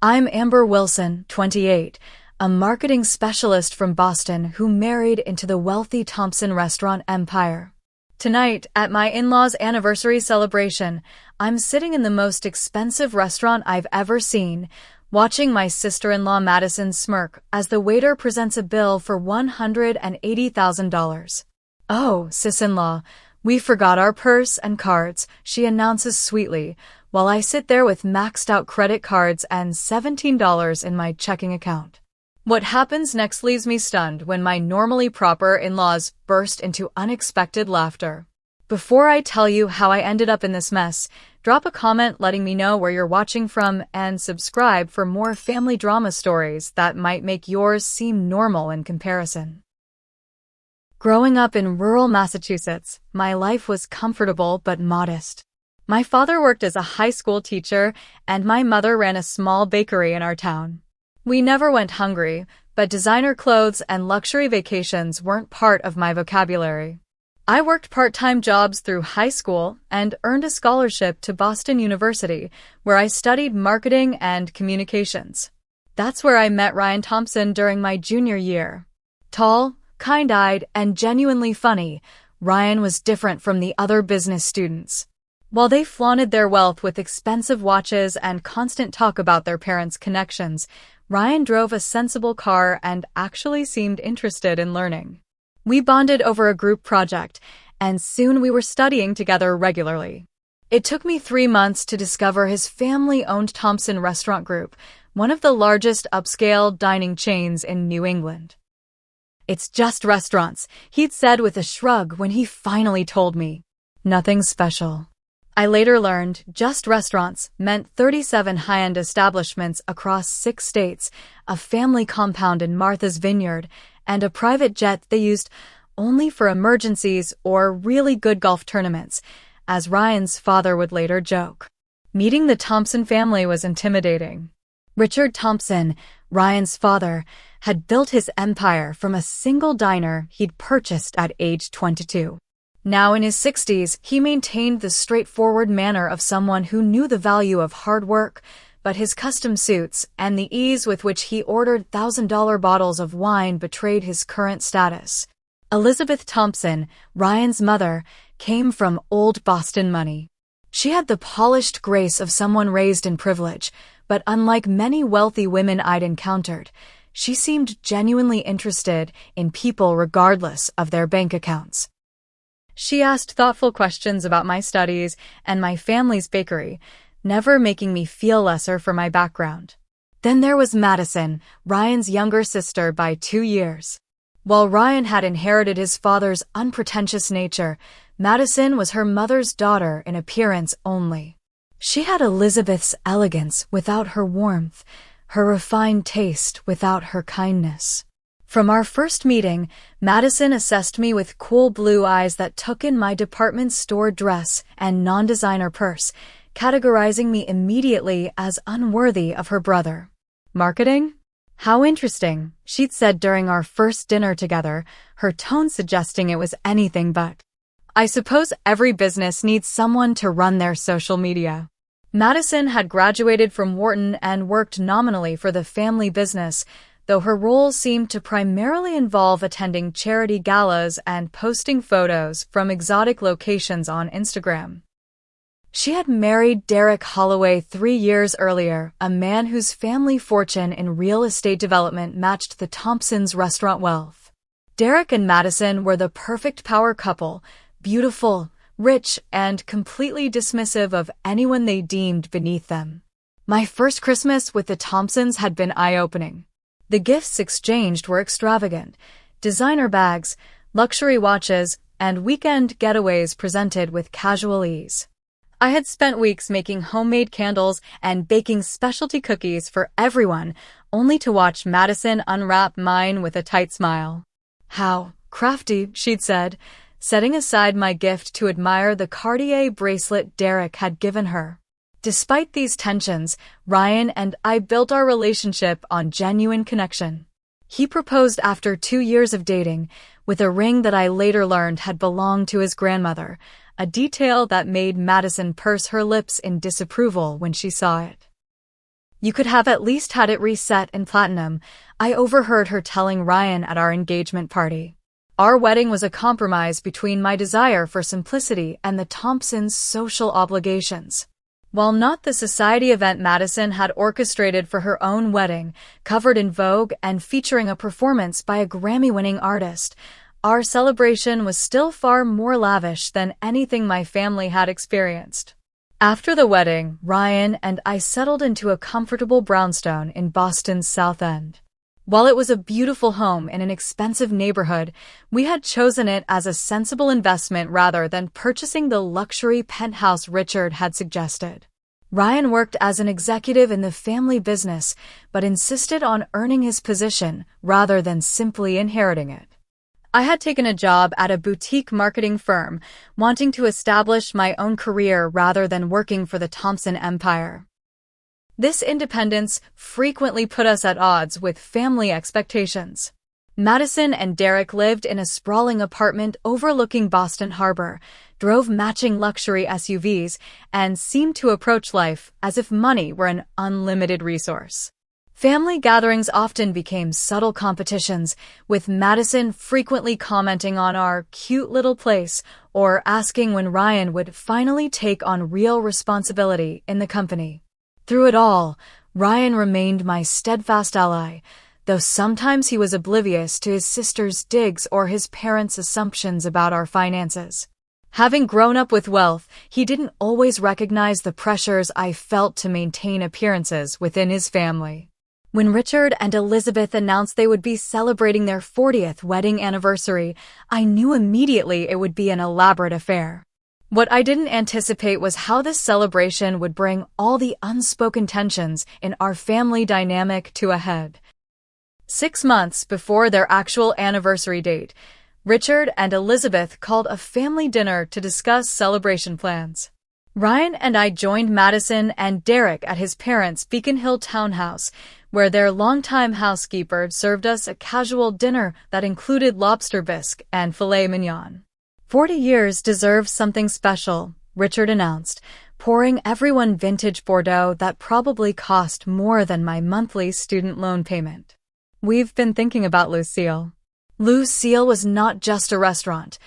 I'm Amber Wilson, 28, a marketing specialist from Boston who married into the wealthy Thompson restaurant empire. Tonight, at my in-laws' anniversary celebration, I'm sitting in the most expensive restaurant I've ever seen, watching my sister-in-law Madison smirk as the waiter presents a bill for $180,000. "Oh, sis-in-law, we forgot our purse and cards," she announces sweetly, while I sit there with maxed-out credit cards and $17 in my checking account. What happens next leaves me stunned when my normally proper in-laws burst into unexpected laughter. Before I tell you how I ended up in this mess, drop a comment letting me know where you're watching from and subscribe for more family drama stories that might make yours seem normal in comparison. Growing up in rural Massachusetts, my life was comfortable but modest. My father worked as a high school teacher, and my mother ran a small bakery in our town. We never went hungry, but designer clothes and luxury vacations weren't part of my vocabulary. I worked part-time jobs through high school and earned a scholarship to Boston University, where I studied marketing and communications. That's where I met Ryan Thompson during my junior year. Tall, kind-eyed, and genuinely funny, Ryan was different from the other business students. While they flaunted their wealth with expensive watches and constant talk about their parents' connections, Ryan drove a sensible car and actually seemed interested in learning. We bonded over a group project, and soon we were studying together regularly. It took me 3 months to discover his family-owned Thompson Restaurant Group, one of the largest upscale dining chains in New England. "It's just restaurants," he'd said with a shrug when he finally told me. "Nothing special." I later learned just restaurants meant 37 high-end establishments across 6 states, a family compound in Martha's Vineyard, and a private jet they used only for emergencies or really good golf tournaments, as Ryan's father would later joke. Meeting the Thompson family was intimidating. Richard Thompson, Ryan's father, had built his empire from a single diner he'd purchased at age 22. Now in his 60s, he maintained the straightforward manner of someone who knew the value of hard work, but his custom suits and the ease with which he ordered $1,000 bottles of wine betrayed his current status. Elizabeth Thompson, Ryan's mother, came from old Boston money. She had the polished grace of someone raised in privilege, but unlike many wealthy women I'd encountered, she seemed genuinely interested in people regardless of their bank accounts. She asked thoughtful questions about my studies and my family's bakery, never making me feel lesser for my background. Then there was Madison, Ryan's younger sister by 2 years. While Ryan had inherited his father's unpretentious nature, Madison was her mother's daughter in appearance only. She had Elizabeth's elegance without her warmth, her refined taste without her kindness. From our first meeting, Madison assessed me with cool blue eyes that took in my department store dress and non-designer purse, categorizing me immediately as unworthy of her brother. "Marketing? How interesting," she'd said during our first dinner together, her tone suggesting it was anything but. "I suppose every business needs someone to run their social media." Madison had graduated from Wharton and worked nominally for the family business, though her role seemed to primarily involve attending charity galas and posting photos from exotic locations on Instagram. She had married Derek Holloway 3 years earlier, a man whose family fortune in real estate development matched the Thompsons' restaurant wealth. Derek and Madison were the perfect power couple, beautiful, rich, and completely dismissive of anyone they deemed beneath them. My first Christmas with the Thompsons had been eye-opening. The gifts exchanged were extravagant: designer bags, luxury watches, and weekend getaways presented with casual ease. I had spent weeks making homemade candles and baking specialty cookies for everyone, only to watch Madison unwrap mine with a tight smile. "How crafty," she'd said, setting aside my gift to admire the Cartier bracelet Derek had given her. Despite these tensions, Ryan and I built our relationship on genuine connection. He proposed after 2 years of dating, with a ring that I later learned had belonged to his grandmother, a detail that made Madison purse her lips in disapproval when she saw it. You could have at least had it reset in platinum, I overheard her telling Ryan at our engagement party. Our wedding was a compromise between my desire for simplicity and the Thompsons' social obligations. While not the society event Madison had orchestrated for her own wedding, covered in Vogue and featuring a performance by a Grammy-winning artist, our celebration was still far more lavish than anything my family had experienced. After the wedding, Ryan and I settled into a comfortable brownstone in Boston's South End. While it was a beautiful home in an expensive neighborhood, we had chosen it as a sensible investment rather than purchasing the luxury penthouse Richard had suggested. Ryan worked as an executive in the family business, but insisted on earning his position rather than simply inheriting it. I had taken a job at a boutique marketing firm, wanting to establish my own career rather than working for the Thompson empire. This independence frequently put us at odds with family expectations. Madison and Derek lived in a sprawling apartment overlooking Boston Harbor, drove matching luxury SUVs, and seemed to approach life as if money were an unlimited resource. Family gatherings often became subtle competitions, with Madison frequently commenting on our cute little place or asking when Ryan would finally take on real responsibility in the company. Through it all, Ryan remained my steadfast ally, though sometimes he was oblivious to his sister's digs or his parents' assumptions about our finances. Having grown up with wealth, he didn't always recognize the pressures I felt to maintain appearances within his family. When Richard and Elizabeth announced they would be celebrating their 40th wedding anniversary, I knew immediately it would be an elaborate affair. What I didn't anticipate was how this celebration would bring all the unspoken tensions in our family dynamic to a head. 6 months before their actual anniversary date, Richard and Elizabeth called a family dinner to discuss celebration plans. Ryan and I joined Madison and Derek at his parents' Beacon Hill townhouse, where their longtime housekeeper served us a casual dinner that included lobster bisque and filet mignon. 40 years deserves something special, Richard announced, pouring everyone vintage Bordeaux that probably cost more than my monthly student loan payment. We've been thinking about Lucille. Lucille was not just a restaurant,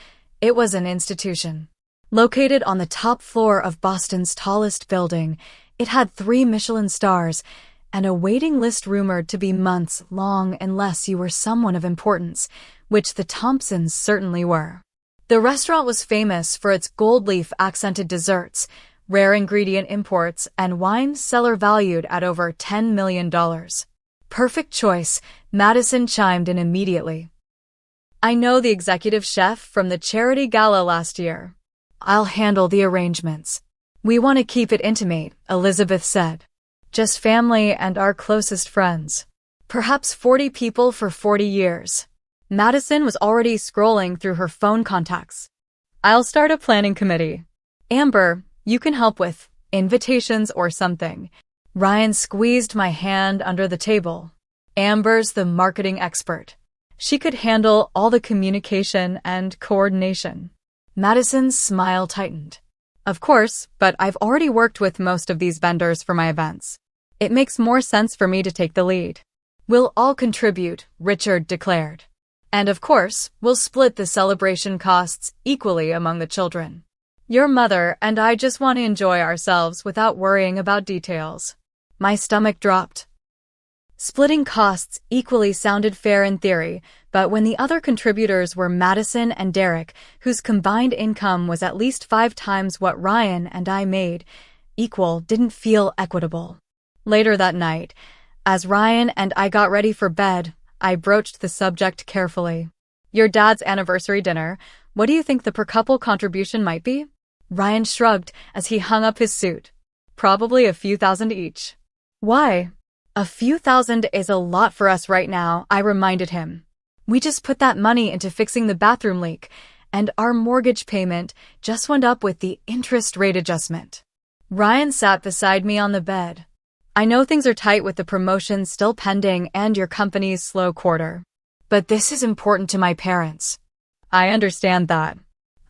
it was an institution. Located on the top floor of Boston's tallest building, it had 3 Michelin stars and a waiting list rumored to be months long unless you were someone of importance, which the Thompsons certainly were. The restaurant was famous for its gold leaf accented desserts, rare ingredient imports, and wine cellar valued at over $10 million. Perfect choice, Madison chimed in immediately. I know the executive chef from the charity gala last year. I'll handle the arrangements. We want to keep it intimate, Elizabeth said. Just family and our closest friends. Perhaps 40 people for 40 years. Madison was already scrolling through her phone contacts. I'll start a planning committee. Amber, you can help with invitations or something. Ryan squeezed my hand under the table. Amber's the marketing expert. She could handle all the communication and coordination. Madison's smile tightened. Of course, but I've already worked with most of these vendors for my events. It makes more sense for me to take the lead. We'll all contribute, Richard declared. And of course, we'll split the celebration costs equally among the children. Your mother and I just want to enjoy ourselves without worrying about details. My stomach dropped. Splitting costs equally sounded fair in theory, but when the other contributors were Madison and Derek, whose combined income was at least 5 times what Ryan and I made, equal didn't feel equitable. Later that night, as Ryan and I got ready for bed, I broached the subject carefully. Your dad's anniversary dinner, what do you think the per-couple contribution might be? Ryan shrugged as he hung up his suit. Probably a few thousand each. Why? A few thousand is a lot for us right now, I reminded him. We just put that money into fixing the bathroom leak, and our mortgage payment just went up with the interest rate adjustment. Ryan sat beside me on the bed. I know things are tight with the promotion still pending and your company's slow quarter. But this is important to my parents. I understand that.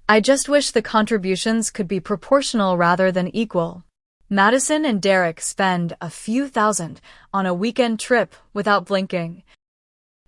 I just wish the contributions could be proportional rather than equal. Madison and Derek spend a few thousand on a weekend trip without blinking.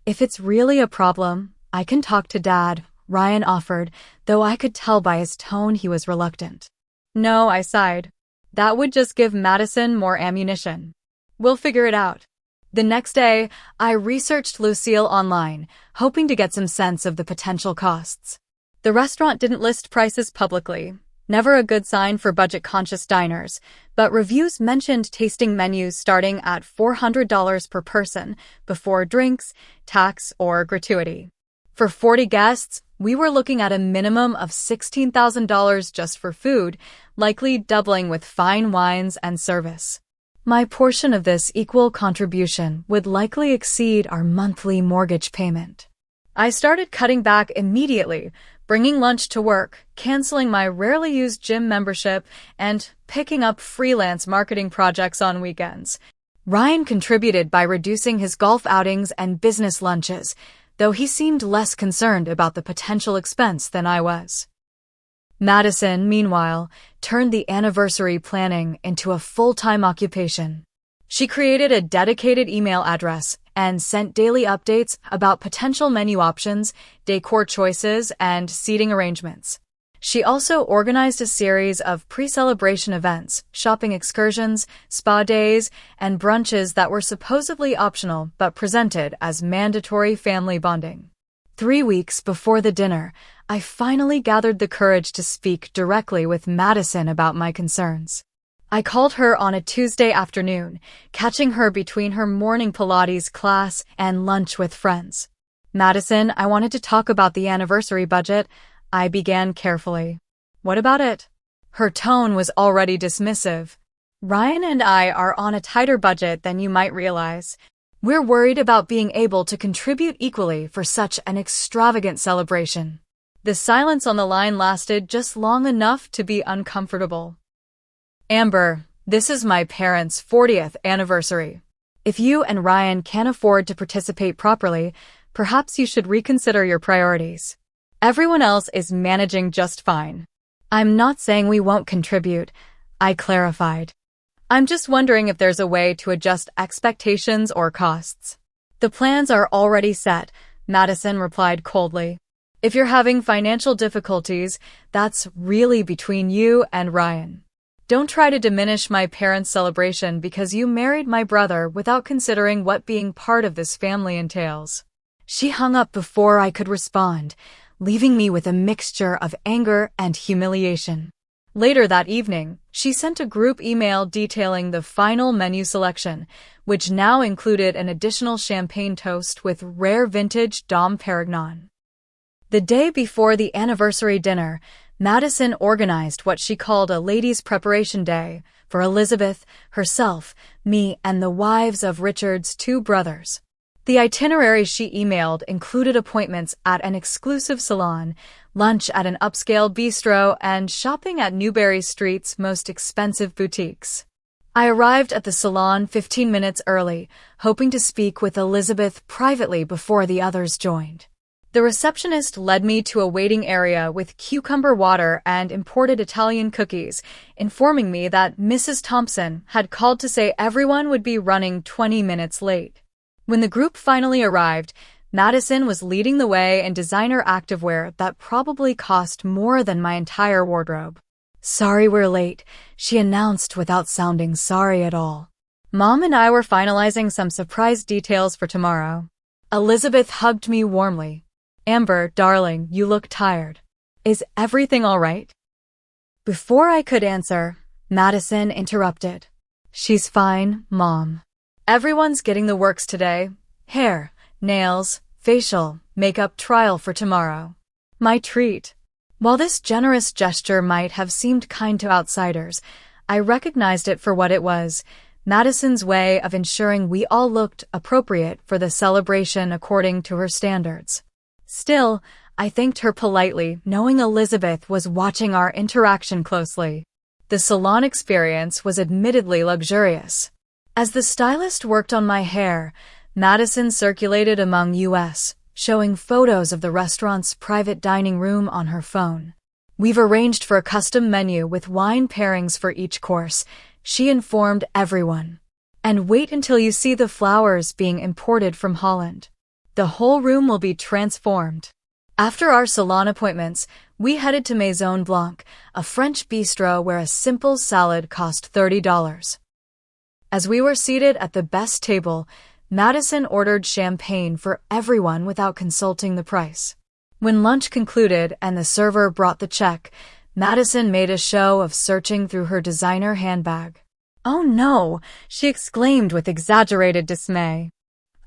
If it's really a problem, I can talk to Dad, Ryan offered, though I could tell by his tone he was reluctant. No, I sighed. That would just give Madison more ammunition. We'll figure it out. The next day, I researched Lucille online, hoping to get some sense of the potential costs. The restaurant didn't list prices publicly, never a good sign for budget-conscious diners, but reviews mentioned tasting menus starting at $400 per person before drinks, tax, or gratuity. For 40 guests, we were looking at a minimum of $16,000 just for food, likely doubling with fine wines and service. My portion of this equal contribution would likely exceed our monthly mortgage payment. I started cutting back immediately, bringing lunch to work, canceling my rarely used gym membership, and picking up freelance marketing projects on weekends. Ryan contributed by reducing his golf outings and business lunches, though he seemed less concerned about the potential expense than I was. Madison, meanwhile, turned the anniversary planning into a full-time occupation. She created a dedicated email address and sent daily updates about potential menu options, decor choices, and seating arrangements. She also organized a series of pre-celebration events, shopping excursions, spa days, and brunches that were supposedly optional but presented as mandatory family bonding. 3 weeks before the dinner, I finally gathered the courage to speak directly with Madison about my concerns. I called her on a Tuesday afternoon, catching her between her morning Pilates class and lunch with friends. Madison, I wanted to talk about the anniversary budget. I began carefully. What about it? Her tone was already dismissive. Ryan and I are on a tighter budget than you might realize. We're worried about being able to contribute equally for such an extravagant celebration. The silence on the line lasted just long enough to be uncomfortable. Amber, this is my parents' 40th anniversary. If you and Ryan can't afford to participate properly, perhaps you should reconsider your priorities. Everyone else is managing just fine. I'm not saying we won't contribute, I clarified. I'm just wondering if there's a way to adjust expectations or costs. The plans are already set, Madison replied coldly. If you're having financial difficulties, that's really between you and Ryan. Don't try to diminish my parents' celebration because you married my brother without considering what being part of this family entails. She hung up before I could respond, leaving me with a mixture of anger and humiliation. Later that evening, she sent a group email detailing the final menu selection, which now included an additional champagne toast with rare vintage Dom Perignon. The day before the anniversary dinner, Madison organized what she called a ladies' preparation day for Elizabeth, herself, me, and the wives of Richard's 2 brothers. The itinerary she emailed included appointments at an exclusive salon, lunch at an upscale bistro, and shopping at Newberry Street's most expensive boutiques. I arrived at the salon 15 minutes early, hoping to speak with Elizabeth privately before the others joined. The receptionist led me to a waiting area with cucumber water and imported Italian cookies, informing me that Mrs. Thompson had called to say everyone would be running 20 minutes late. When the group finally arrived, Madison was leading the way in designer activewear that probably cost more than my entire wardrobe. Sorry we're late, she announced without sounding sorry at all. Mom and I were finalizing some surprise details for tomorrow. Elizabeth hugged me warmly. Amber, darling, you look tired. Is everything all right? Before I could answer, Madison interrupted. She's fine, Mom. Everyone's getting the works today. Hair, nails, facial, makeup trial for tomorrow. My treat. While this generous gesture might have seemed kind to outsiders, I recognized it for what it was, Madison's way of ensuring we all looked appropriate for the celebration according to her standards. Still, I thanked her politely, knowing Elizabeth was watching our interaction closely. The salon experience was admittedly luxurious. As the stylist worked on my hair, Madison circulated among us, showing photos of the restaurant's private dining room on her phone. We've arranged for a custom menu with wine pairings for each course, she informed everyone. And wait until you see the flowers being imported from Holland. The whole room will be transformed. After our salon appointments, we headed to Maison Blanc, a French bistro where a simple salad cost $30. As we were seated at the best table, Madison ordered champagne for everyone without consulting the price. When lunch concluded and the server brought the check, Madison made a show of searching through her designer handbag. "Oh no!" she exclaimed with exaggerated dismay.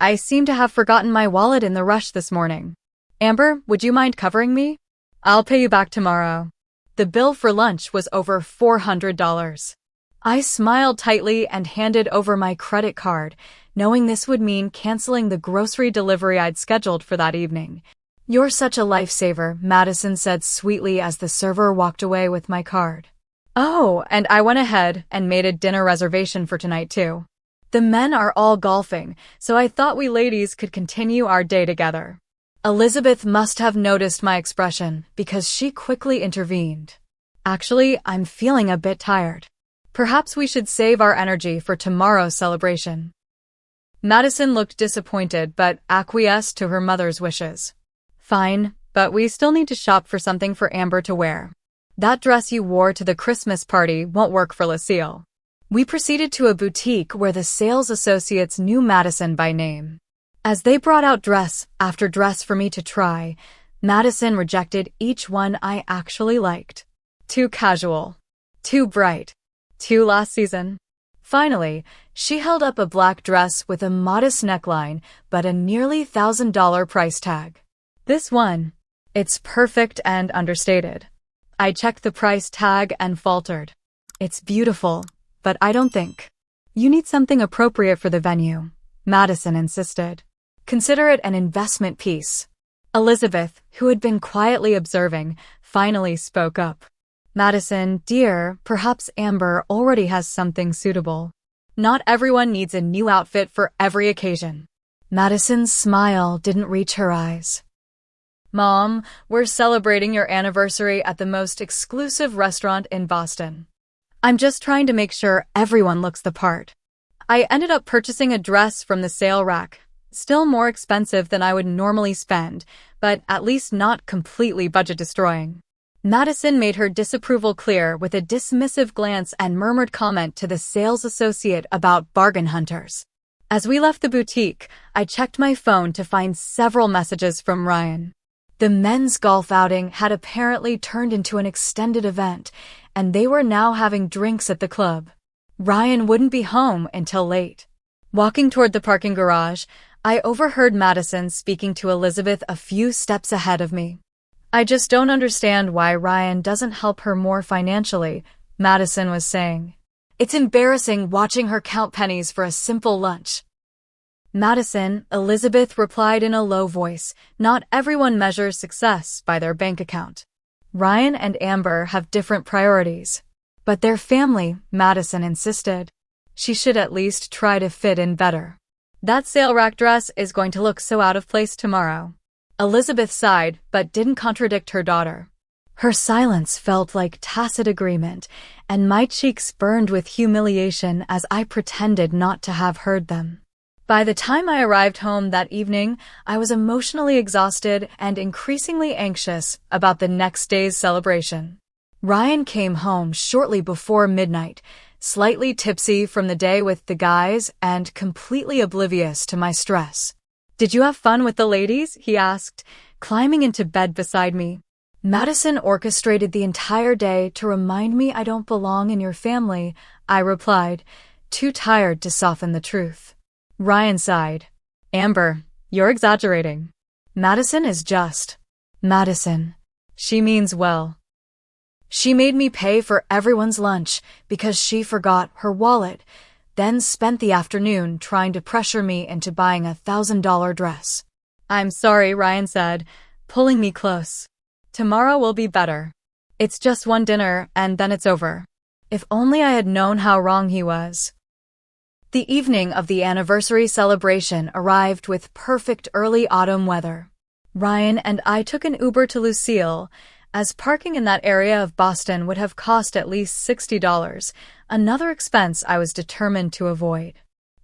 "I seem to have forgotten my wallet in the rush this morning. Amber, would you mind covering me? I'll pay you back tomorrow." The bill for lunch was over $400. I smiled tightly and handed over my credit card, knowing this would mean canceling the grocery delivery I'd scheduled for that evening. "You're such a lifesaver," Madison said sweetly as the server walked away with my card. "Oh, and I went ahead and made a dinner reservation for tonight too. The men are all golfing, so I thought we ladies could continue our day together." Elizabeth must have noticed my expression because she quickly intervened. "Actually, I'm feeling a bit tired. Perhaps we should save our energy for tomorrow's celebration." Madison looked disappointed but acquiesced to her mother's wishes. "Fine, but we still need to shop for something for Amber to wear. That dress you wore to the Christmas party won't work for Lucille." We proceeded to a boutique where the sales associates knew Madison by name. As they brought out dress after dress for me to try, Madison rejected each one I actually liked. Too casual. Too bright. Too last season. Finally, she held up a black dress with a modest neckline but a nearly $1,000 price tag. "This one. It's perfect and understated." I checked the price tag and faltered. "It's beautiful, but I don't think." "You need something appropriate for the venue," Madison insisted. "Consider it an investment piece." Elizabeth, who had been quietly observing, finally spoke up. "Madison, dear, perhaps Amber already has something suitable. Not everyone needs a new outfit for every occasion." Madison's smile didn't reach her eyes. "Mom, we're celebrating your anniversary at the most exclusive restaurant in Boston. I'm just trying to make sure everyone looks the part." I ended up purchasing a dress from the sale rack, still more expensive than I would normally spend, but at least not completely budget-destroying. Madison made her disapproval clear with a dismissive glance and murmured comment to the sales associate about bargain hunters. As we left the boutique, I checked my phone to find several messages from Ryan. The men's golf outing had apparently turned into an extended event, and they were now having drinks at the club. Ryan wouldn't be home until late. Walking toward the parking garage, I overheard Madison speaking to Elizabeth a few steps ahead of me. "I just don't understand why Ryan doesn't help her more financially," Madison was saying. "It's embarrassing watching her count pennies for a simple lunch." "Madison," Elizabeth replied in a low voice, "not everyone measures success by their bank account. Ryan and Amber have different priorities." "But they're family," Madison insisted. "She should at least try to fit in better. That sale rack dress is going to look so out of place tomorrow." Elizabeth sighed, but didn't contradict her daughter. Her silence felt like tacit agreement, and my cheeks burned with humiliation as I pretended not to have heard them. By the time I arrived home that evening, I was emotionally exhausted and increasingly anxious about the next day's celebration. Ryan came home shortly before midnight, slightly tipsy from the day with the guys and completely oblivious to my stress. "Did you have fun with the ladies?" he asked, climbing into bed beside me. "Madison orchestrated the entire day to remind me I don't belong in your family," I replied, too tired to soften the truth. Ryan sighed. "Amber, you're exaggerating. Madison is just Madison. She means well. She made me pay for everyone's lunch because she forgot her wallet, then spent the afternoon trying to pressure me into buying a $1,000 dress." "I'm sorry," Ryan said, pulling me close. "Tomorrow will be better. It's just one dinner and then it's over." If only I had known how wrong he was. The evening of the anniversary celebration arrived with perfect early autumn weather. Ryan and I took an Uber to Lucille, as parking in that area of Boston would have cost at least $60, another expense I was determined to avoid.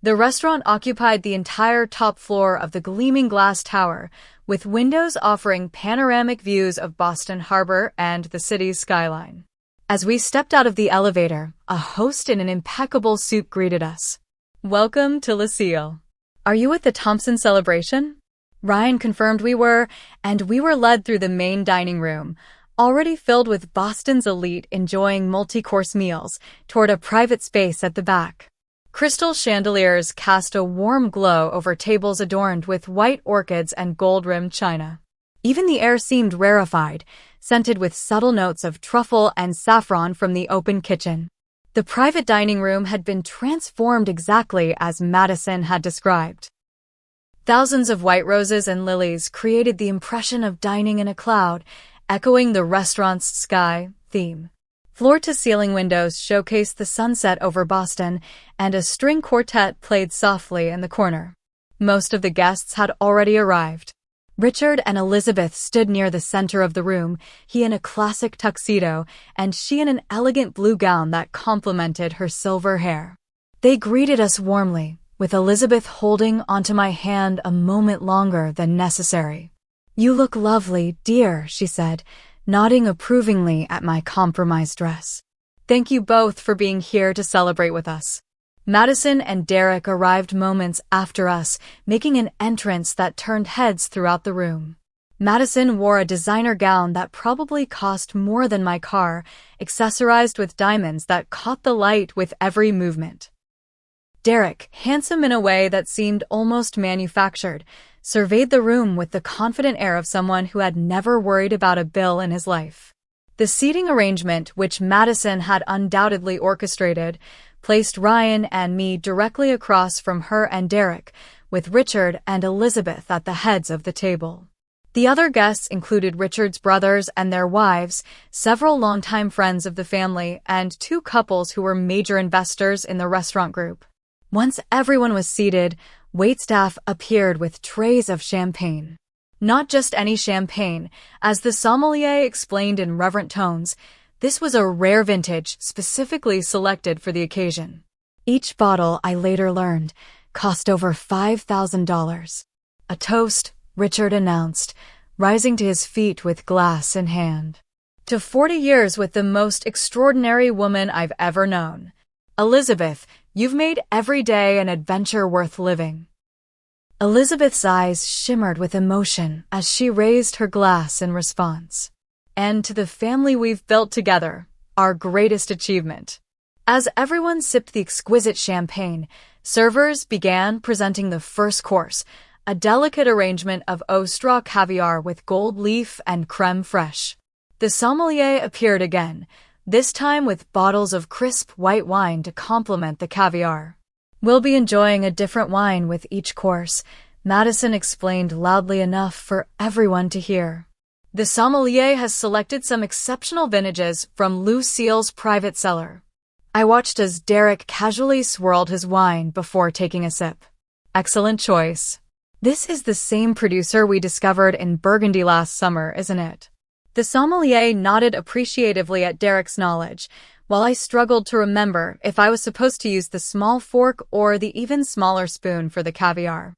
The restaurant occupied the entire top floor of the gleaming glass tower, with windows offering panoramic views of Boston Harbor and the city's skyline. As we stepped out of the elevator, a host in an impeccable suit greeted us. "Welcome to Lucille. Are you at the Thompson celebration?" Ryan confirmed we were, and we were led through the main dining room, already filled with Boston's elite enjoying multi-course meals, toward a private space at the back. Crystal chandeliers cast a warm glow over tables adorned with white orchids and gold-rimmed china. Even the air seemed rarefied, scented with subtle notes of truffle and saffron from the open kitchen. The private dining room had been transformed exactly as Madison had described. Thousands of white roses and lilies created the impression of dining in a cloud, echoing the restaurant's sky theme. Floor-to-ceiling windows showcased the sunset over Boston, and a string quartet played softly in the corner. Most of the guests had already arrived. Richard and Elizabeth stood near the center of the room, he in a classic tuxedo, and she in an elegant blue gown that complemented her silver hair. They greeted us warmly, with Elizabeth holding onto my hand a moment longer than necessary. "You look lovely, dear," she said, nodding approvingly at my compromised dress. "Thank you both for being here to celebrate with us." Madison and Derek arrived moments after us, making an entrance that turned heads throughout the room. Madison wore a designer gown that probably cost more than my car, accessorized with diamonds that caught the light with every movement. Derek, handsome in a way that seemed almost manufactured, surveyed the room with the confident air of someone who had never worried about a bill in his life. The seating arrangement, which Madison had undoubtedly orchestrated, placed Ryan and me directly across from her and Derek, with Richard and Elizabeth at the heads of the table. The other guests included Richard's brothers and their wives, several longtime friends of the family, and two couples who were major investors in the restaurant group. Once everyone was seated, waitstaff appeared with trays of champagne. Not just any champagne, as the sommelier explained in reverent tones, this was a rare vintage specifically selected for the occasion. Each bottle, I later learned, cost over $5,000. "A toast," Richard announced, rising to his feet with glass in hand. "To 40 years with the most extraordinary woman I've ever known. Elizabeth, you've made every day an adventure worth living." Elizabeth's eyes shimmered with emotion as she raised her glass in response. "And to the family we've built together, our greatest achievement." As everyone sipped the exquisite champagne, servers began presenting the first course, a delicate arrangement of Ostra caviar with gold leaf and creme fraiche. The sommelier appeared again, this time with bottles of crisp white wine to complement the caviar. "We'll be enjoying a different wine with each course," Madison explained loudly enough for everyone to hear. "The sommelier has selected some exceptional vintages from Lucille's private cellar." I watched as Derek casually swirled his wine before taking a sip. "Excellent choice. This is the same producer we discovered in Burgundy last summer, isn't it?" The sommelier nodded appreciatively at Derek's knowledge, while I struggled to remember if I was supposed to use the small fork or the even smaller spoon for the caviar.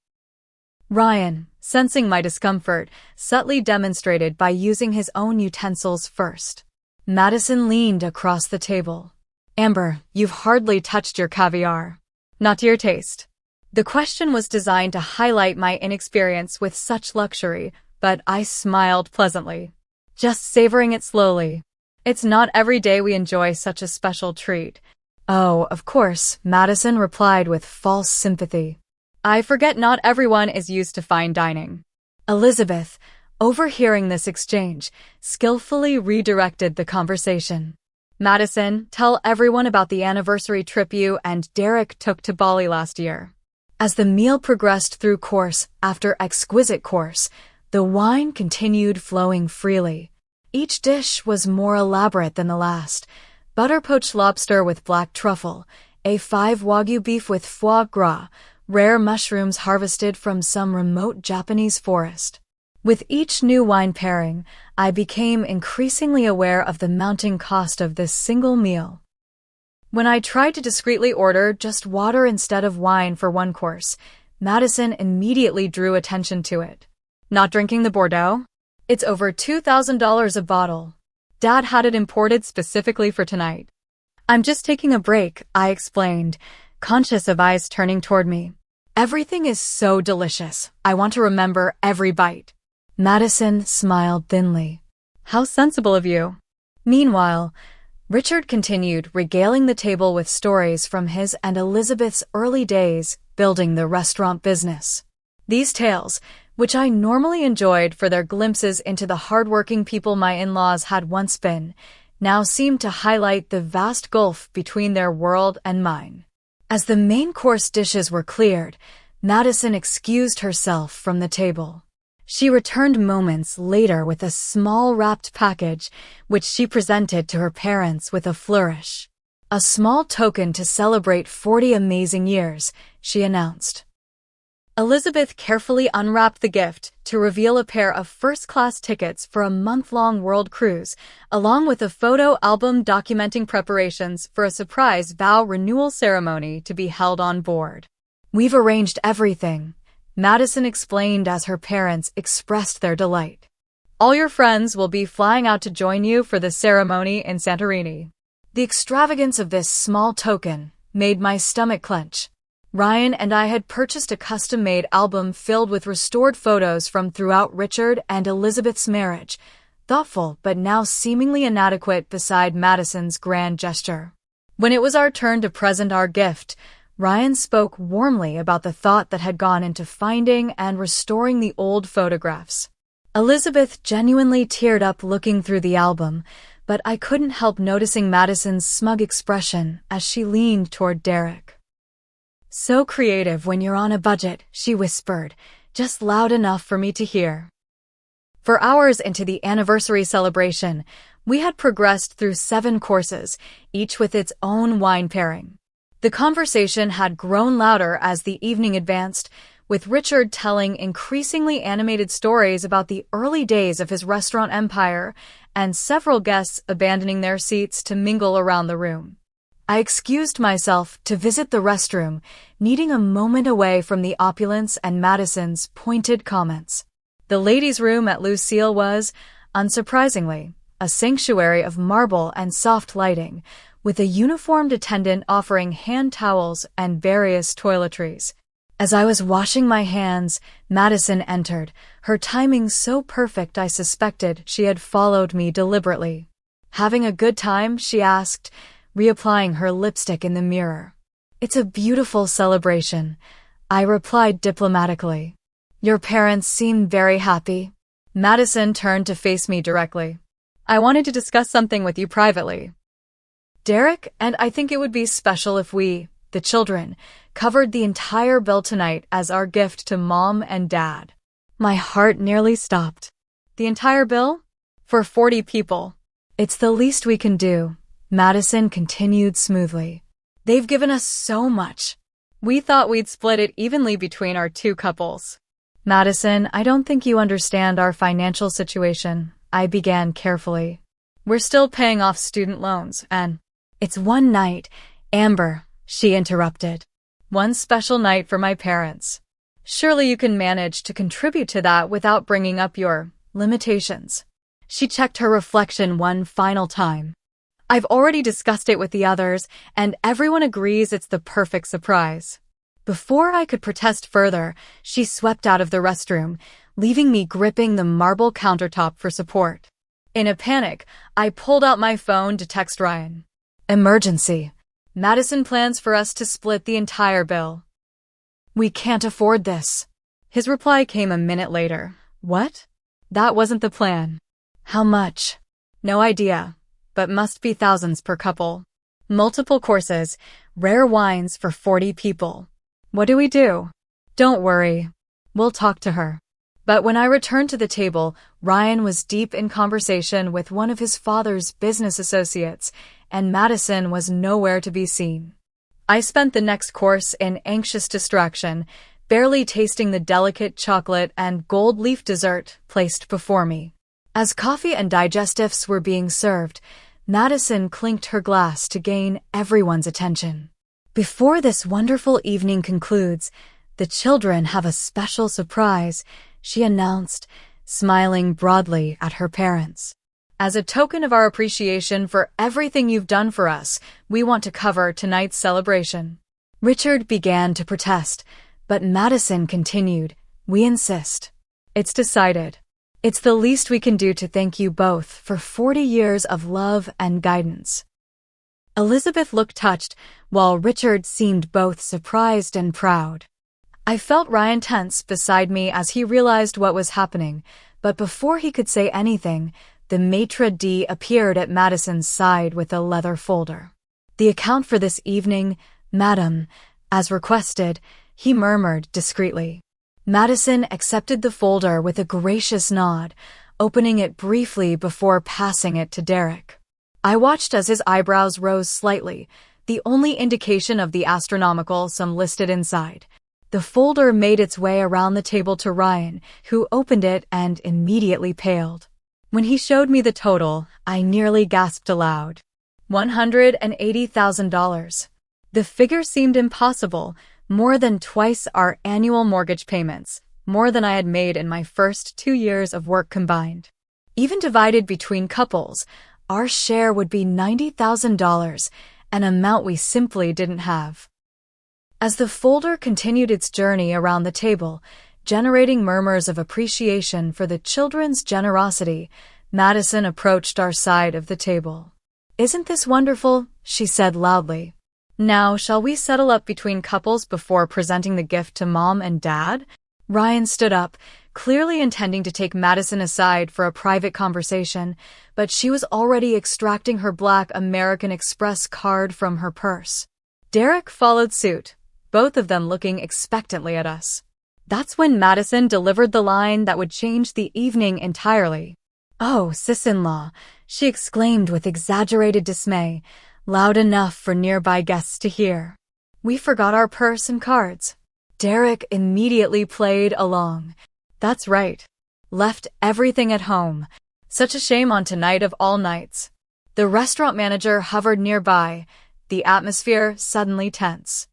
Ryan, sensing my discomfort, subtly demonstrated by using his own utensils first. Madison leaned across the table. "Amber, you've hardly touched your caviar. Not to your taste." The question was designed to highlight my inexperience with such luxury, but I smiled pleasantly. "Just savoring it slowly. It's not every day we enjoy such a special treat." "Oh, of course," Madison replied with false sympathy. "I forget not everyone is used to fine dining." Elizabeth, overhearing this exchange, skillfully redirected the conversation. "Madison, tell everyone about the anniversary trip you and Derek took to Bali last year." As the meal progressed through course after exquisite course, the wine continued flowing freely. Each dish was more elaborate than the last. Butter-poached lobster with black truffle, A5 Wagyu beef with foie gras, rare mushrooms harvested from some remote Japanese forest. With each new wine pairing, I became increasingly aware of the mounting cost of this single meal. When I tried to discreetly order just water instead of wine for one course, Madison immediately drew attention to it. Not drinking the Bordeaux? It's over $2,000 a bottle. Dad had it imported specifically for tonight. I'm just taking a break, I explained, conscious of eyes turning toward me. Everything is so delicious. I want to remember every bite. Madison smiled thinly. How sensible of you. Meanwhile, Richard continued regaling the table with stories from his and Elizabeth's early days building the restaurant business. These tales, which I normally enjoyed for their glimpses into the hardworking people my in-laws had once been, now seemed to highlight the vast gulf between their world and mine. As the main course dishes were cleared, Madison excused herself from the table. She returned moments later with a small wrapped package, which she presented to her parents with a flourish. A small token to celebrate 40 amazing years, she announced. Elizabeth carefully unwrapped the gift to reveal a pair of first-class tickets for a month-long world cruise, along with a photo album documenting preparations for a surprise vow renewal ceremony to be held on board. We've arranged everything, Madison explained as her parents expressed their delight. All your friends will be flying out to join you for the ceremony in Santorini. The extravagance of this small token made my stomach clench. Ryan and I had purchased a custom-made album filled with restored photos from throughout Richard and Elizabeth's marriage, thoughtful but now seemingly inadequate beside Madison's grand gesture. When it was our turn to present our gift, Ryan spoke warmly about the thought that had gone into finding and restoring the old photographs. Elizabeth genuinely teared up looking through the album, but I couldn't help noticing Madison's smug expression as she leaned toward Derek. So creative when you're on a budget, she whispered, just loud enough for me to hear. For hours into the anniversary celebration, we had progressed through 7 courses, each with its own wine pairing. The conversation had grown louder as the evening advanced, with Richard telling increasingly animated stories about the early days of his restaurant empire, and several guests abandoning their seats to mingle around the room. I excused myself to visit the restroom, needing a moment away from the opulence and Madison's pointed comments. The ladies' room at Lucille was, unsurprisingly, a sanctuary of marble and soft lighting, with a uniformed attendant offering hand towels and various toiletries. As I was washing my hands, Madison entered, her timing so perfect I suspected she had followed me deliberately. Having a good time, she asked, reapplying her lipstick in the mirror. It's a beautiful celebration, I replied diplomatically. Your parents seem very happy. Madison turned to face me directly. I wanted to discuss something with you privately. Derek and I think it would be special if we, the children, covered the entire bill tonight as our gift to Mom and Dad. My heart nearly stopped. The entire bill? For 40 people. It's the least we can do, Madison continued smoothly. They've given us so much. We thought we'd split it evenly between our 2 couples. Madison, I don't think you understand our financial situation, I began carefully. We're still paying off student loans, and it's one night, Amber, she interrupted. One special night for my parents. Surely you can manage to contribute to that without bringing up your limitations. She checked her reflection one final time. I've already discussed it with the others, and everyone agrees it's the perfect surprise. Before I could protest further, she swept out of the restroom, leaving me gripping the marble countertop for support. In a panic, I pulled out my phone to text Ryan. Emergency. Madison plans for us to split the entire bill. We can't afford this. His reply came a minute later. What? That wasn't the plan. How much? No idea, but must be thousands per couple. Multiple courses, rare wines for 40 people. What do we do? Don't worry. We'll talk to her. But when I returned to the table, Ryan was deep in conversation with one of his father's business associates, and Madison was nowhere to be seen. I spent the next course in anxious distraction, barely tasting the delicate chocolate and gold leaf dessert placed before me. As coffee and digestives were being served, Madison clinked her glass to gain everyone's attention. Before this wonderful evening concludes, the children have a special surprise, she announced, smiling broadly at her parents. As a token of our appreciation for everything you've done for us, we want to cover tonight's celebration. Richard began to protest, but Madison continued, "We insist. It's decided. It's the least we can do to thank you both for 40 years of love and guidance." Elizabeth looked touched, while Richard seemed both surprised and proud. I felt Ryan tense beside me as he realized what was happening, but before he could say anything, the maitre d' appeared at Madison's side with a leather folder. "The account for this evening, madam, as requested," he murmured discreetly. Madison accepted the folder with a gracious nod, opening it briefly before passing it to Derek. I watched as his eyebrows rose slightly, the only indication of the astronomical sum listed inside. The folder made its way around the table to Ryan, who opened it and immediately paled. When he showed me the total, I nearly gasped aloud. $180,000. The figure seemed impossible, more than twice our annual mortgage payments, more than I had made in my first 2 years of work combined. Even divided between couples, our share would be $90,000, an amount we simply didn't have. As the folder continued its journey around the table, generating murmurs of appreciation for the children's generosity, Madison approached our side of the table. "Isn't this wonderful?" she said loudly. "Now, shall we settle up between couples before presenting the gift to Mom and Dad?" Ryan stood up, clearly intending to take Madison aside for a private conversation, but she was already extracting her black American Express card from her purse. Derek followed suit, both of them looking expectantly at us. That's when Madison delivered the line that would change the evening entirely. "Oh, Sis-In-Law," she exclaimed with exaggerated dismay, loud enough for nearby guests to hear. "We forgot our purse and cards." Derek immediately played along. "That's right. Left everything at home. Such a shame on tonight of all nights." The restaurant manager hovered nearby, the atmosphere suddenly tense.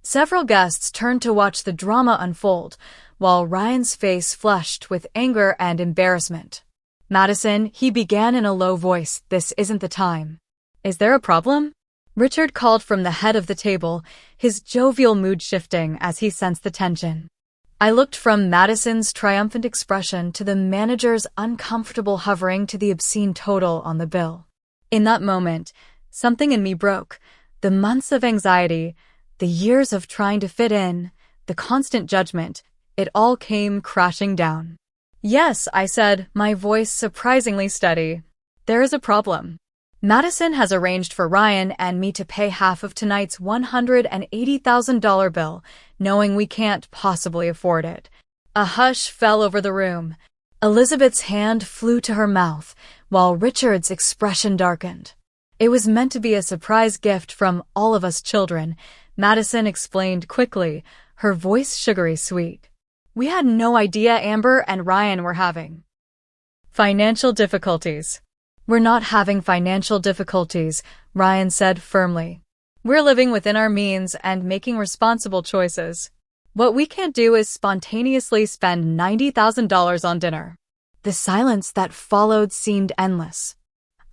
Several guests turned to watch the drama unfold, while Ryan's face flushed with anger and embarrassment. "Madison," he began in a low voice, "this isn't the time." "Is there a problem?" Richard called from the head of the table, his jovial mood shifting as he sensed the tension. I looked from Madison's triumphant expression to the manager's uncomfortable hovering to the obscene total on the bill. In that moment, something in me broke. The months of anxiety, the years of trying to fit in, the constant judgment, it all came crashing down. "Yes," I said, my voice surprisingly steady. "There is a problem. Madison has arranged for Ryan and me to pay half of tonight's $180,000 bill, knowing we can't possibly afford it." A hush fell over the room. Elizabeth's hand flew to her mouth, while Richard's expression darkened. "It was meant to be a surprise gift from all of us children," Madison explained quickly, her voice sugary sweet. "We had no idea Amber and Ryan were having financial difficulties." "We're not having financial difficulties," Ryan said firmly. "We're living within our means and making responsible choices. What we can't do is spontaneously spend $90,000 on dinner." The silence that followed seemed endless.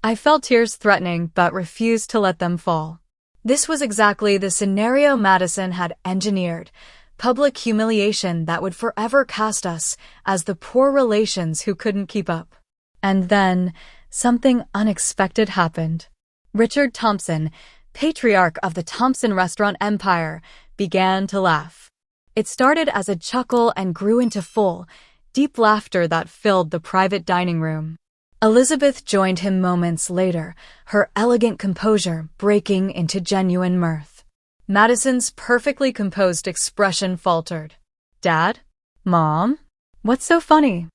I felt tears threatening but refused to let them fall. This was exactly the scenario Madison had engineered, public humiliation that would forever cast us as the poor relations who couldn't keep up. And then, something unexpected happened. Richard Thompson, patriarch of the Thompson restaurant empire, began to laugh. It started as a chuckle and grew into full, deep laughter that filled the private dining room. Elizabeth joined him moments later, her elegant composure breaking into genuine mirth. Madison's perfectly composed expression faltered. "Dad? Mom? What's so funny?"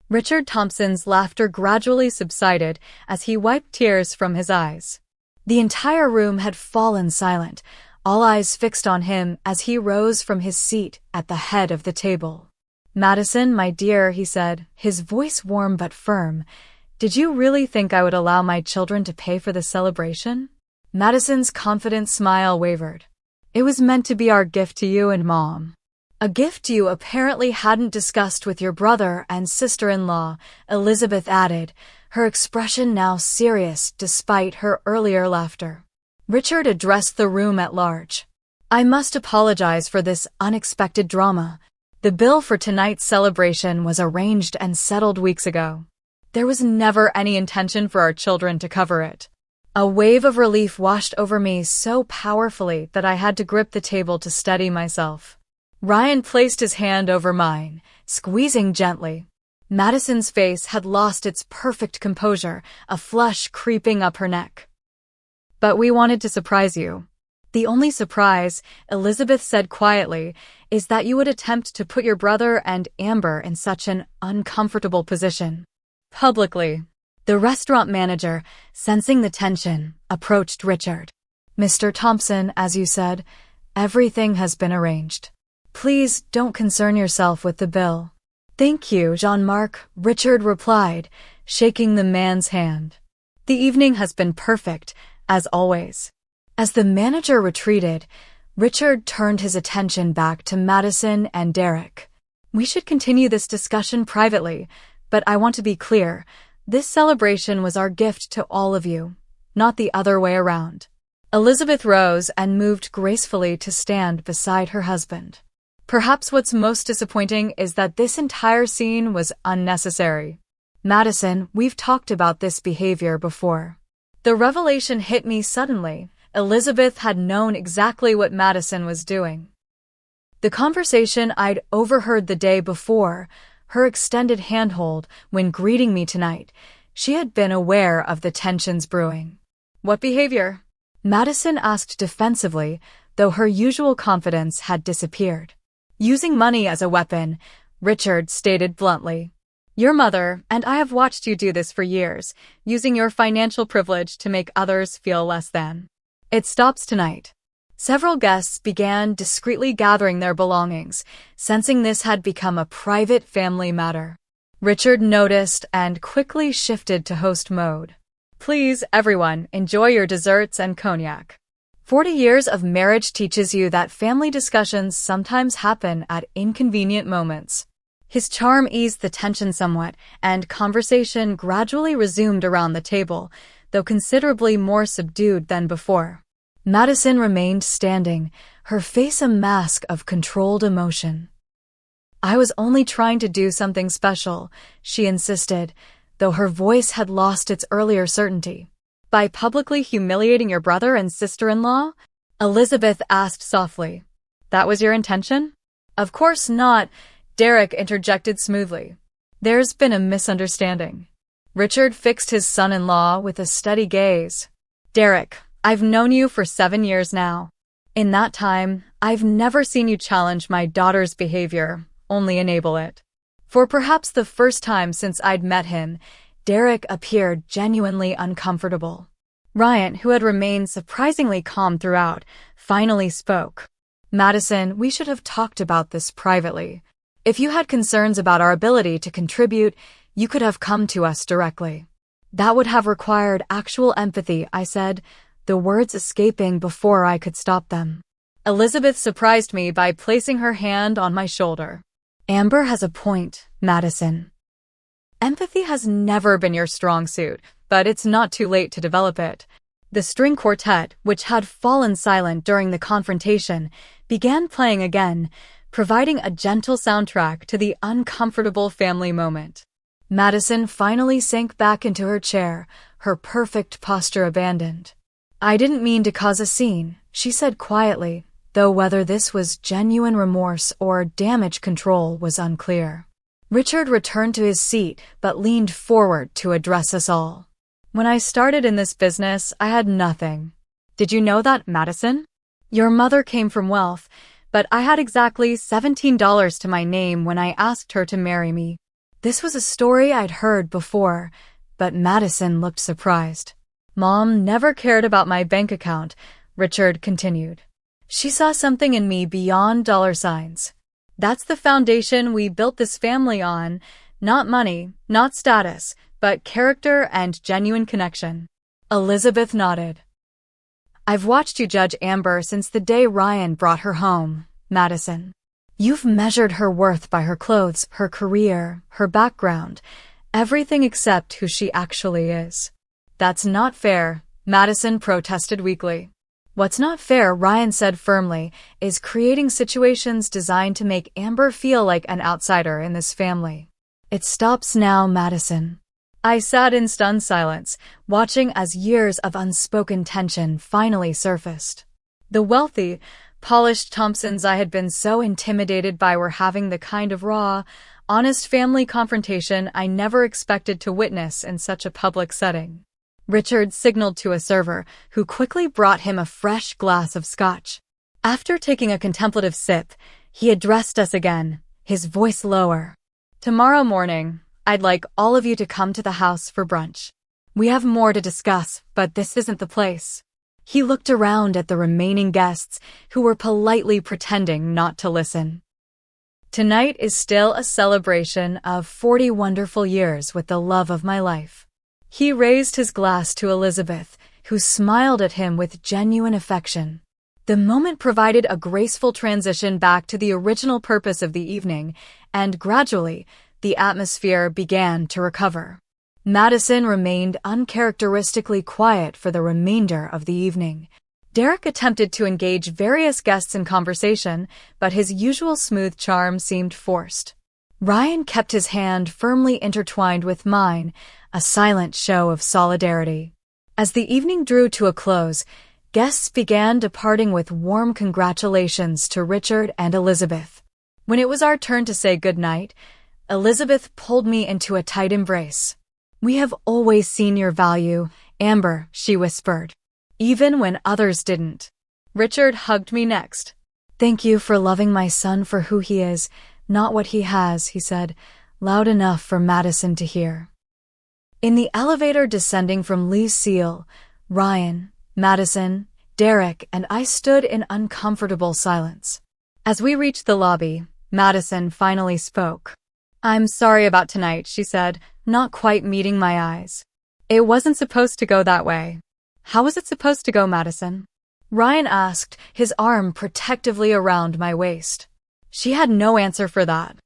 Richard Thompson's laughter gradually subsided as he wiped tears from his eyes. The entire room had fallen silent, all eyes fixed on him as he rose from his seat at the head of the table. "Madison, my dear," he said, his voice warm but firm, Did you really think I would allow my children to pay for the celebration? Madison's confident smile wavered. It was meant to be our gift to you and Mom. A gift you apparently hadn't discussed with your brother and sister-in-law, Elizabeth added, her expression now serious despite her earlier laughter. Richard addressed the room at large. I must apologize for this unexpected drama. The bill for tonight's celebration was arranged and settled weeks ago. There was never any intention for our children to cover it. A wave of relief washed over me so powerfully that I had to grip the table to steady myself. Ryan placed his hand over mine, squeezing gently. Madison's face had lost its perfect composure, a flush creeping up her neck. But we wanted to surprise you. The only surprise, Elizabeth said quietly, is that you would attempt to put your brother and Amber in such an uncomfortable position. Publicly. The restaurant manager, sensing the tension, approached Richard. Mr. Thompson, as you said, everything has been arranged. Please don't concern yourself with the bill. Thank you, Jean-Marc, Richard replied, shaking the man's hand. The evening has been perfect, as always. As the manager retreated, Richard turned his attention back to Madison and Derek. We should continue this discussion privately, but I want to be clear. This celebration was our gift to all of you, not the other way around. Elizabeth rose and moved gracefully to stand beside her husband. Perhaps what's most disappointing is that this entire scene was unnecessary. Madison, we've talked about this behavior before. The revelation hit me suddenly. Elizabeth had known exactly what Madison was doing. The conversation I'd overheard the day before, her extended handhold when greeting me tonight, she had been aware of the tensions brewing. What behavior? Madison asked defensively, though her usual confidence had disappeared. Using money as a weapon, Richard stated bluntly. Your mother and I have watched you do this for years, using your financial privilege to make others feel less than. It stops tonight. Several guests began discreetly gathering their belongings, sensing this had become a private family matter. Richard noticed and quickly shifted to host mode. Please, everyone, enjoy your desserts and cognac. 40 years of marriage teaches you that family discussions sometimes happen at inconvenient moments. His charm eased the tension somewhat, and conversation gradually resumed around the table, though considerably more subdued than before. Madison remained standing, her face a mask of controlled emotion. I was only trying to do something special, she insisted, though her voice had lost its earlier certainty. By publicly humiliating your brother and sister-in-law? Elizabeth asked softly. That was your intention? Of course not, Derek interjected smoothly. There's been a misunderstanding. Richard fixed his son-in-law with a steady gaze. Derek, I've known you for 7 years now. In that time, I've never seen you challenge my daughter's behavior, only enable it. For perhaps the first time since I'd met him, Derek appeared genuinely uncomfortable. Ryan, who had remained surprisingly calm throughout, finally spoke. Madison, we should have talked about this privately. If you had concerns about our ability to contribute, you could have come to us directly. That would have required actual empathy, I said, the words escaping before I could stop them. Elizabeth surprised me by placing her hand on my shoulder. Amber has a point, Madison. Empathy has never been your strong suit, but it's not too late to develop it. The string quartet, which had fallen silent during the confrontation, began playing again, providing a gentle soundtrack to the uncomfortable family moment. Madison finally sank back into her chair, her perfect posture abandoned. I didn't mean to cause a scene, she said quietly, though whether this was genuine remorse or damage control was unclear. Richard returned to his seat but leaned forward to address us all. When I started in this business, I had nothing. Did you know that, Madison? Your mother came from wealth, but I had exactly $17 to my name when I asked her to marry me. This was a story I'd heard before, but Madison looked surprised. Mom never cared about my bank account, Richard continued. She saw something in me beyond dollar signs. That's the foundation we built this family on, not money, not status, but character and genuine connection. Elizabeth nodded. I've watched you judge Amber since the day Ryan brought her home, Madison. You've measured her worth by her clothes, her career, her background, everything except who she actually is. That's not fair, Madison protested weakly. What's not fair, Ryan said firmly, is creating situations designed to make Amber feel like an outsider in this family. It stops now, Madison. I sat in stunned silence, watching as years of unspoken tension finally surfaced. The wealthy, polished Thompsons I had been so intimidated by were having the kind of raw, honest family confrontation I never expected to witness in such a public setting. Richard signaled to a server, who quickly brought him a fresh glass of scotch. After taking a contemplative sip, he addressed us again, his voice lower. Tomorrow morning, I'd like all of you to come to the house for brunch. We have more to discuss, but this isn't the place. He looked around at the remaining guests, who were politely pretending not to listen. Tonight is still a celebration of 40 wonderful years with the love of my life. He raised his glass to Elizabeth, who smiled at him with genuine affection. The moment provided a graceful transition back to the original purpose of the evening, and gradually, the atmosphere began to recover. Madison remained uncharacteristically quiet for the remainder of the evening. Derek attempted to engage various guests in conversation, but his usual smooth charm seemed forced. Ryan kept his hand firmly intertwined with mine, a silent show of solidarity. As the evening drew to a close, guests began departing with warm congratulations to Richard and Elizabeth. When it was our turn to say goodnight, Elizabeth pulled me into a tight embrace. We have always seen your value, Amber, she whispered, even when others didn't. Richard hugged me next. Thank you for loving my son for who he is, not what he has, he said, loud enough for Madison to hear. In the elevator descending from Lucille, Ryan, Madison, Derek, and I stood in uncomfortable silence. As we reached the lobby, Madison finally spoke. I'm sorry about tonight, she said, not quite meeting my eyes. It wasn't supposed to go that way. How was it supposed to go, Madison? Ryan asked, his arm protectively around my waist. She had no answer for that.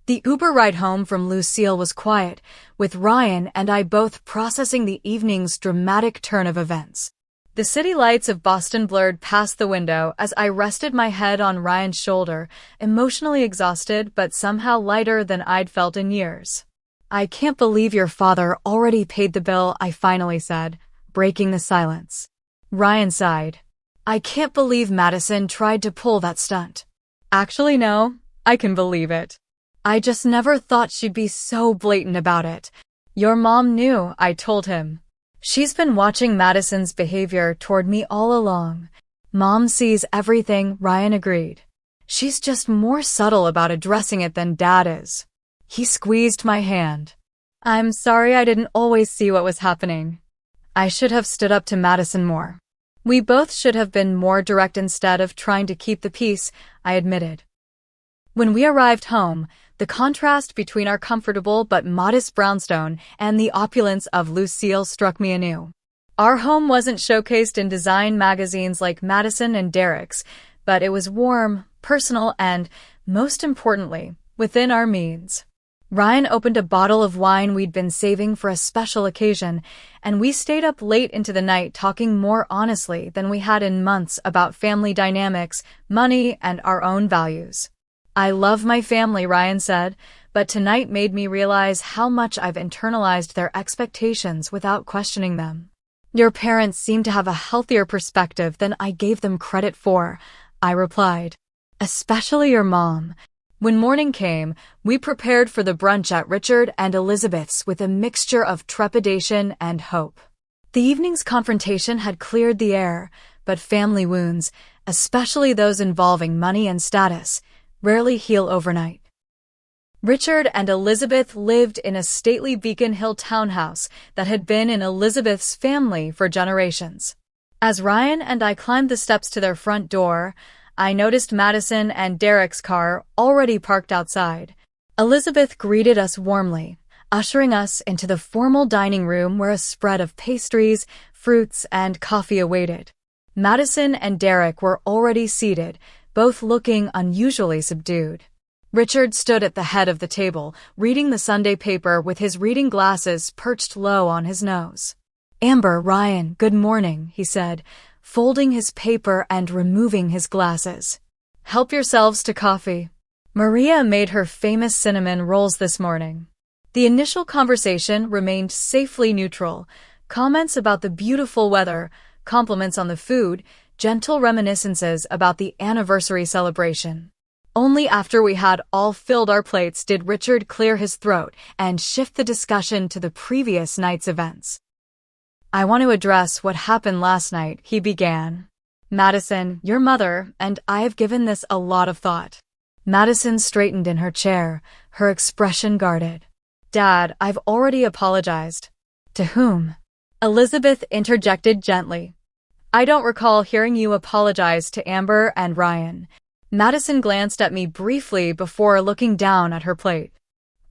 The Uber ride home from Lucille was quiet, with Ryan and I both processing the evening's dramatic turn of events. The city lights of Boston blurred past the window as I rested my head on Ryan's shoulder, emotionally exhausted but somehow lighter than I'd felt in years. I can't believe your father already paid the bill, I finally said, breaking the silence. Ryan sighed. I can't believe Madison tried to pull that stunt. Actually, no, I can believe it. I just never thought she'd be so blatant about it. Your mom knew, I told him. She's been watching Madison's behavior toward me all along. Mom sees everything, Ryan agreed. She's just more subtle about addressing it than Dad is. He squeezed my hand. I'm sorry I didn't always see what was happening. I should have stood up to Madison more. We both should have been more direct instead of trying to keep the peace, I admitted. When we arrived home, the contrast between our comfortable but modest brownstone and the opulence of Lucille struck me anew. Our home wasn't showcased in design magazines like Madison and Derek's, but it was warm, personal, and, most importantly, within our means. Ryan opened a bottle of wine we'd been saving for a special occasion, and we stayed up late into the night talking more honestly than we had in months about family dynamics, money, and our own values. I love my family, Ryan said, but tonight made me realize how much I've internalized their expectations without questioning them. Your parents seem to have a healthier perspective than I gave them credit for, I replied. Especially your mom. When morning came, we prepared for the brunch at Richard and Elizabeth's with a mixture of trepidation and hope. The evening's confrontation had cleared the air, but family wounds, especially those involving money and status, rarely heal overnight. Richard and Elizabeth lived in a stately Beacon Hill townhouse that had been in Elizabeth's family for generations. As Ryan and I climbed the steps to their front door, I noticed Madison and Derek's car already parked outside. Elizabeth greeted us warmly, ushering us into the formal dining room where a spread of pastries, fruits, and coffee awaited. Madison and Derek were already seated, both looking unusually subdued. Richard stood at the head of the table, reading the Sunday paper with his reading glasses perched low on his nose. "Amber, Ryan, good morning," he said, folding his paper and removing his glasses. "Help yourselves to coffee. Maria made her famous cinnamon rolls this morning." The initial conversation remained safely neutral. Comments about the beautiful weather, compliments on the food, gentle reminiscences about the anniversary celebration. Only after we had all filled our plates did Richard clear his throat and shift the discussion to the previous night's events. "I want to address what happened last night," he began. "Madison, your mother, and I have given this a lot of thought." Madison straightened in her chair, her expression guarded. "Dad, I've already apologized." "To whom?" Elizabeth interjected gently. "I don't recall hearing you apologize to Amber and Ryan." Madison glanced at me briefly before looking down at her plate.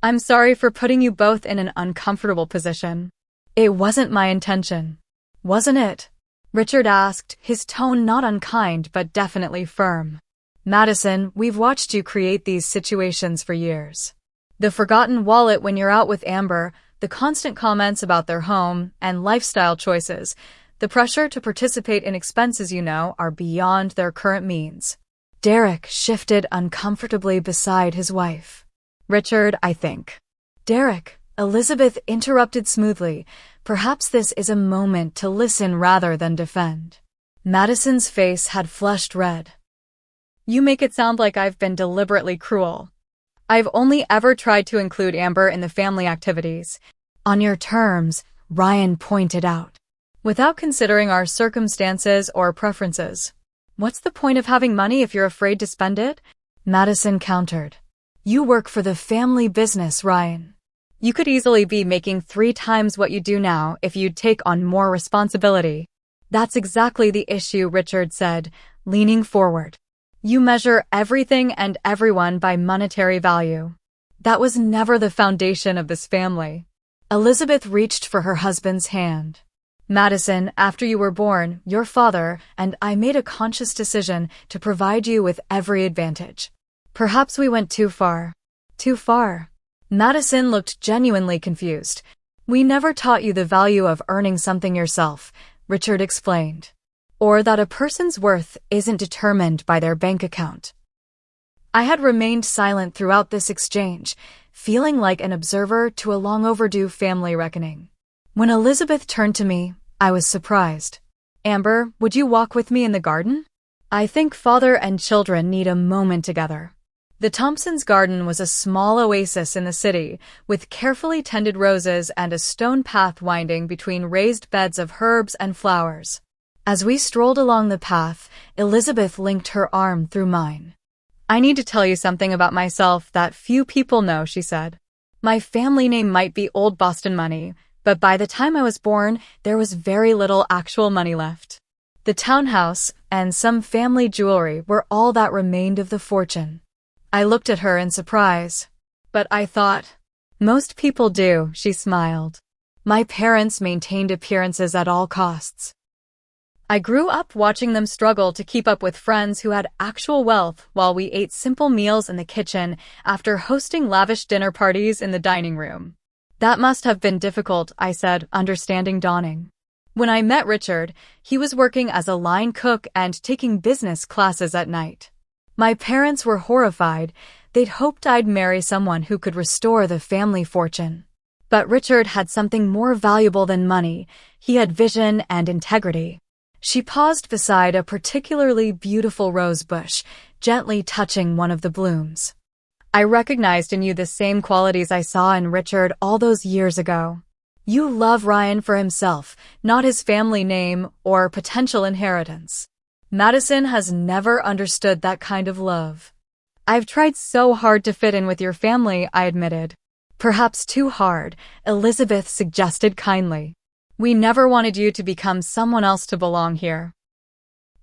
"I'm sorry for putting you both in an uncomfortable position." "It wasn't my intention." "Wasn't it?" Richard asked, his tone not unkind but definitely firm. "Madison, we've watched you create these situations for years. The forgotten wallet when you're out with Amber, the constant comments about their home and lifestyle choices, the pressure to participate in expenses you know are beyond their current means." Derek shifted uncomfortably beside his wife. "Richard, I think." "Derek," Elizabeth interrupted smoothly, "perhaps this is a moment to listen rather than defend." Madison's face had flushed red. "You make it sound like I've been deliberately cruel. I've only ever tried to include Amber in the family activities." "On your terms," Ryan pointed out. "Without considering our circumstances or preferences. What's the point of having money if you're afraid to spend it?" Madison countered. "You work for the family business, Ryan. You could easily be making 3 times what you do now if you'd take on more responsibility." "That's exactly the issue," Richard said, leaning forward. "You measure everything and everyone by monetary value. That was never the foundation of this family." Elizabeth reached for her husband's hand. "Madison, after you were born, your father and I made a conscious decision to provide you with every advantage. Perhaps we went too far." "Too far?" Madison looked genuinely confused. "We never taught you the value of earning something yourself," Richard explained. "Or that a person's worth isn't determined by their bank account." I had remained silent throughout this exchange, feeling like an observer to a long overdue family reckoning. When Elizabeth turned to me, I was surprised. "Amber, would you walk with me in the garden? I think father and children need a moment together." The Thompsons' garden was a small oasis in the city, with carefully tended roses and a stone path winding between raised beds of herbs and flowers. As we strolled along the path, Elizabeth linked her arm through mine. "I need to tell you something about myself that few people know," she said. "My family name might be Old Boston Money, but by the time I was born, there was very little actual money left. The townhouse and some family jewelry were all that remained of the fortune." I looked at her in surprise. "But I thought—" "Most people do," she smiled. "My parents maintained appearances at all costs. I grew up watching them struggle to keep up with friends who had actual wealth while we ate simple meals in the kitchen after hosting lavish dinner parties in the dining room." "That must have been difficult," I said, understanding dawning. "When I met Richard, he was working as a line cook and taking business classes at night. My parents were horrified. They'd hoped I'd marry someone who could restore the family fortune. But Richard had something more valuable than money. He had vision and integrity." She paused beside a particularly beautiful rose bush, gently touching one of the blooms. "I recognized in you the same qualities I saw in Richard all those years ago. You love Ryan for himself, not his family name or potential inheritance. Madison has never understood that kind of love." "I've tried so hard to fit in with your family," I admitted. "Perhaps too hard," Elizabeth suggested kindly. "We never wanted you to become someone else to belong here."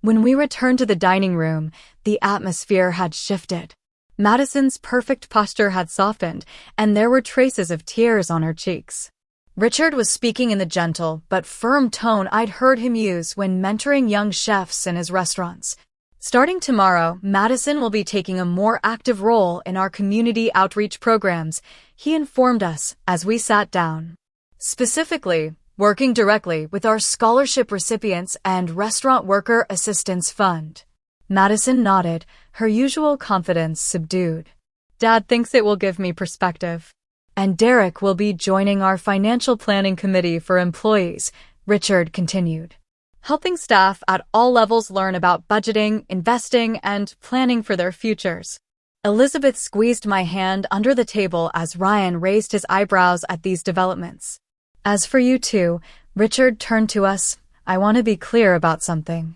When we returned to the dining room, the atmosphere had shifted. Madison's perfect posture had softened, and there were traces of tears on her cheeks. Richard was speaking in the gentle but firm tone I'd heard him use when mentoring young chefs in his restaurants. Starting tomorrow, Madison will be taking a more active role in our community outreach programs, he informed us as we sat down. Specifically, working directly with our scholarship recipients and Restaurant Worker Assistance Fund. Madison nodded, her usual confidence subdued. Dad thinks it will give me perspective. And Derek will be joining our financial planning committee for employees, Richard continued. Helping staff at all levels learn about budgeting, investing, and planning for their futures. Elizabeth squeezed my hand under the table as Ryan raised his eyebrows at these developments. As for you two, Richard turned to us, I want to be clear about something.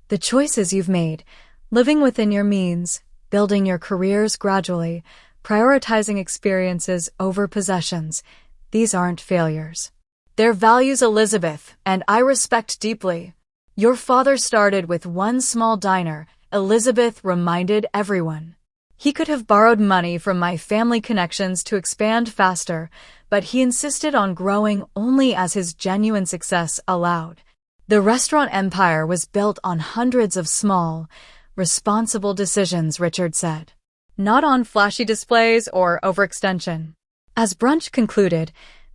The choices you've made, living within your means, building your careers gradually, prioritizing experiences over possessions, these aren't failures. They're values, Elizabeth, and I respect deeply. Your father started with one small diner, Elizabeth reminded everyone. He could have borrowed money from my family connections to expand faster, but he insisted on growing only as his genuine success allowed. The restaurant empire was built on hundreds of small, responsible decisions, Richard said. Not on flashy displays or overextension. As brunch concluded,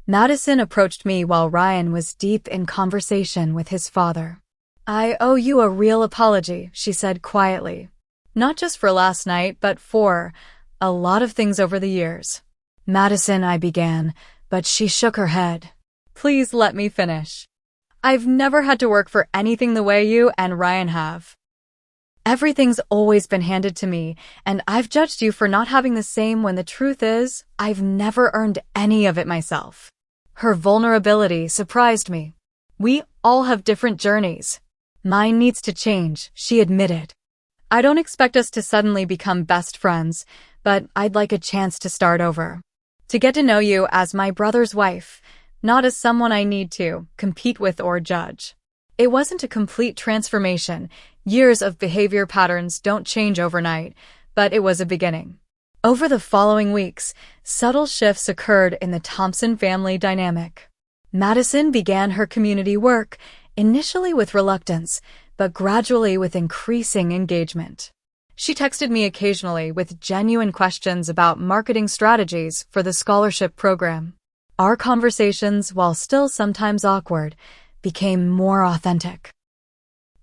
Madison approached me while Ryan was deep in conversation with his father. I owe you a real apology, she said quietly. Not just for last night, but for a lot of things over the years. Madison, I began, but she shook her head. Please let me finish. I've never had to work for anything the way you and Ryan have. Everything's always been handed to me, and I've judged you for not having the same when the truth is, I've never earned any of it myself. Her vulnerability surprised me. We all have different journeys. Mine needs to change, she admitted. I don't expect us to suddenly become best friends, but I'd like a chance to start over. To get to know you as my brother's wife, not as someone I need to compete with or judge. It wasn't a complete transformation. Years of behavior patterns don't change overnight, but it was a beginning. Over the following weeks, subtle shifts occurred in the Thompson family dynamic. Madison began her community work, initially with reluctance, but gradually with increasing engagement. She texted me occasionally with genuine questions about marketing strategies for the scholarship program. Our conversations, while still sometimes awkward, became more authentic.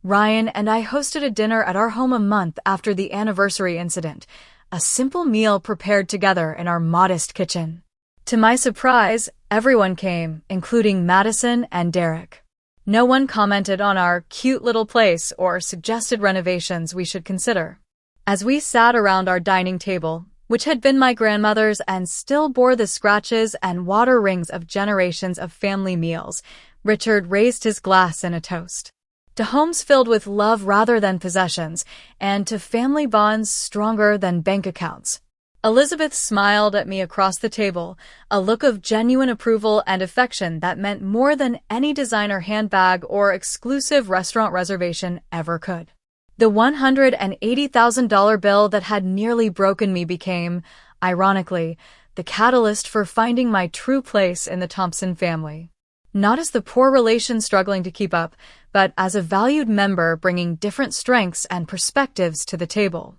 Ryan and I hosted a dinner at our home a month after the anniversary incident, a simple meal prepared together in our modest kitchen. To my surprise, everyone came, including Madison and Derek. No one commented on our cute little place or suggested renovations we should consider. As we sat around our dining table, which had been my grandmother's and still bore the scratches and water rings of generations of family meals, Richard raised his glass in a toast. To homes filled with love rather than possessions, and to family bonds stronger than bank accounts. Elizabeth smiled at me across the table, a look of genuine approval and affection that meant more than any designer handbag or exclusive restaurant reservation ever could. The $180,000 bill that had nearly broken me became, ironically, the catalyst for finding my true place in the Thompson family. Not as the poor relation struggling to keep up, but as a valued member bringing different strengths and perspectives to the table.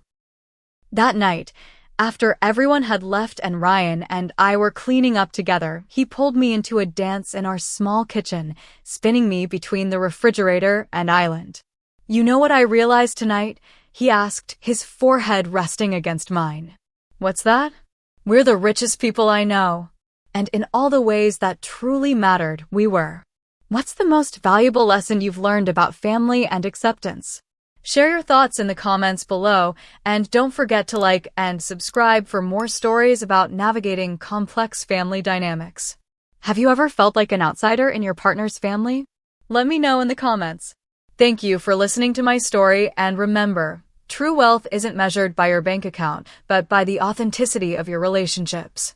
That night, after everyone had left and Ryan and I were cleaning up together, he pulled me into a dance in our small kitchen, spinning me between the refrigerator and island. You know what I realized tonight? He asked, his forehead resting against mine. What's that? We're the richest people I know. And in all the ways that truly mattered, we were. What's the most valuable lesson you've learned about family and acceptance? Share your thoughts in the comments below, and don't forget to like and subscribe for more stories about navigating complex family dynamics. Have you ever felt like an outsider in your partner's family? Let me know in the comments. Thank you for listening to my story, and remember, true wealth isn't measured by your bank account, but by the authenticity of your relationships.